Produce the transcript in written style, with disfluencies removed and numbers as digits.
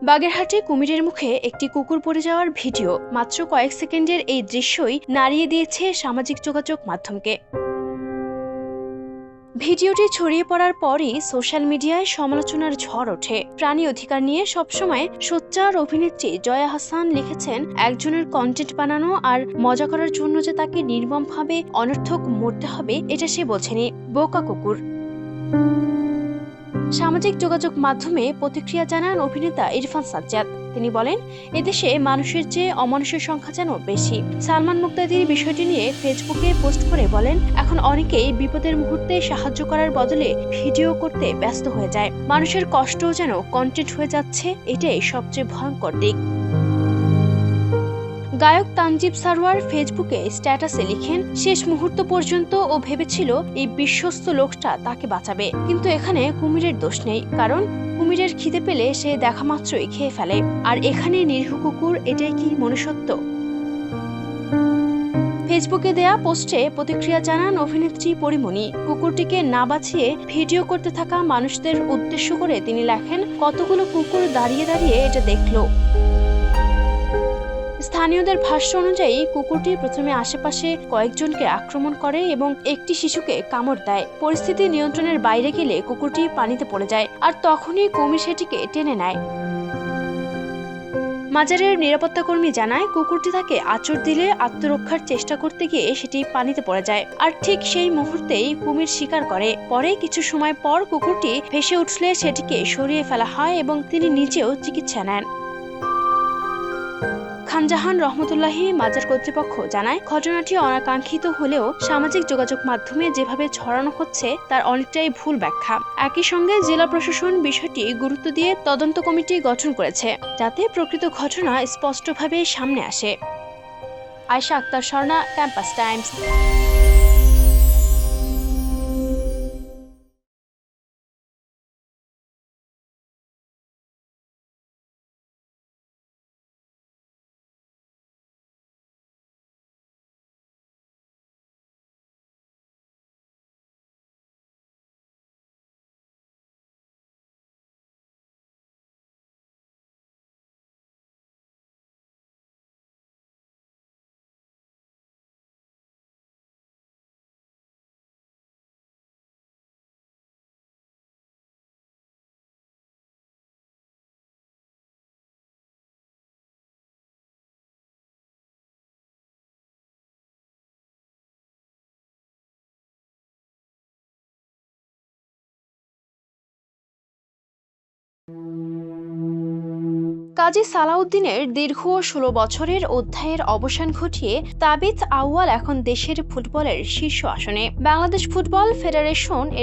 বাগেরহাটে কুমিরের মুখে একটি কুকুর পড়ে যাওয়ার ভিডিও মাত্র কয়েক সেকেন্ডের এই দৃশ্যই নাড়িয়ে দিয়েছে সামাজিক যোগাযোগ মাধ্যমকে। ভিডিওটি ছড়িয়ে পড়ার পরই সোশ্যাল মিডিয়ায় সমালোচনার ঝড় ওঠে। প্রাণী অধিকার নিয়ে সবসময় সোচ্চার অভিনেত্রী জয়া আহসান লিখেছেন, একজনের কন্টেন্ট বানানো আর মজা করার জন্য যে তাকে নির্মমভাবে অনর্থক মরতে হবে এটা সে বোঝেনি। বোকা কুকুর। সামাজিক যোগাযোগ মাধ্যমে প্রতিক্রিয়া জানান অভিনেতা ইরফান সাজ্জাদ। তিনি বলেন, এদেশে মানুষের চেয়ে অমানুষের সংখ্যা যেন বেশি। সালমান মুক্তাদির বিষয়টি নিয়ে ফেসবুকে পোস্ট করে বলেন, এখন অনেকেই বিপদের মুহূর্তে সাহায্য করার বদলে ভিডিও করতে ব্যস্ত হয়ে যায়। মানুষের কষ্টও যেন কন্টেন্ট হয়ে যাচ্ছে, এটাই সবচেয়ে ভয়ঙ্কর দিক। গায়ক তানজিব সারোয়ার ফেসবুকে স্ট্যাটাসে লিখেন, শেষ মুহূর্ত পর্যন্ত ও ভেবেছিল এই বিশ্বস্ত লোকটা তাকে বাঁচাবে, কিন্তু এখানে কুমিরের দোষ নেই, কারণ কুমিরের খিদে পেলে সে দেখা মাত্রই খেয়ে ফেলে। আর এখানে নিরীহ কুকুর, এটাই কি মনুষ্যত্ব? ফেসবুকে দেয়া পোস্টে প্রতিক্রিয়া জানান অভিনেত্রী পরিমণি। কুকুরটিকে না বাঁচিয়ে ভিডিও করতে থাকা মানুষদের উদ্দেশ্য করে তিনি লেখেন, কতগুলো কুকুর দাঁড়িয়ে দাঁড়িয়ে এটা দেখলো। স্থানীয়দের ভাষ্য অনুযায়ী কুকুরটি প্রথমে আশেপাশে কয়েকজনকে আক্রমণ করে এবং একটি শিশুকে কামড় দেয়। পরিস্থিতি নিয়ন্ত্রণের বাইরে গেলে কুকুরটি পানিতে পড়ে যায়, আর তখনই কুমির সেটিকে টেনে নেয়। মাজারের নিরাপত্তা কর্মী জানায়, কুকুরটি তাকে আঁচড় দিলে আত্মরক্ষার চেষ্টা করতে গিয়ে সেটি পানিতে পড়ে যায়, আর ঠিক সেই মুহূর্তেই কুমির শিকার করে। পরে কিছু সময় পর কুকুরটি ভেসে উঠলে সেটিকে সরিয়ে ফেলা হয় এবং তিনি নিজেও চিকিৎসা নেন। খানজাহান রহমতুল্লাহি মাজার কর্তৃপক্ষ জানায়, ঘটনাটি অনাকাঙ্ক্ষিত হলেও সামাজিক যোগাযোগ মাধ্যমে যেভাবে ছড়ানো হচ্ছে তার অনেকটাই ভুল ব্যাখ্যা। একই সঙ্গে জেলা প্রশাসন বিষয়টি গুরুত্ব দিয়ে তদন্ত কমিটি গঠন করেছে, যাতে প্রকৃত ঘটনা স্পষ্টভাবে সামনে আসে। Ayesha Akter Swarna, Campus Times. কাজী সালাউদ্দিনের দীর্ঘ ১৬ বছরের অধ্যায়ের অবসান ঘটিয়ে তাবিথ আউয়াল এখন দেশের ফুটবলের শীর্ষ আসনে। বাংলাদেশ ফুটবল ফেডারেশন এর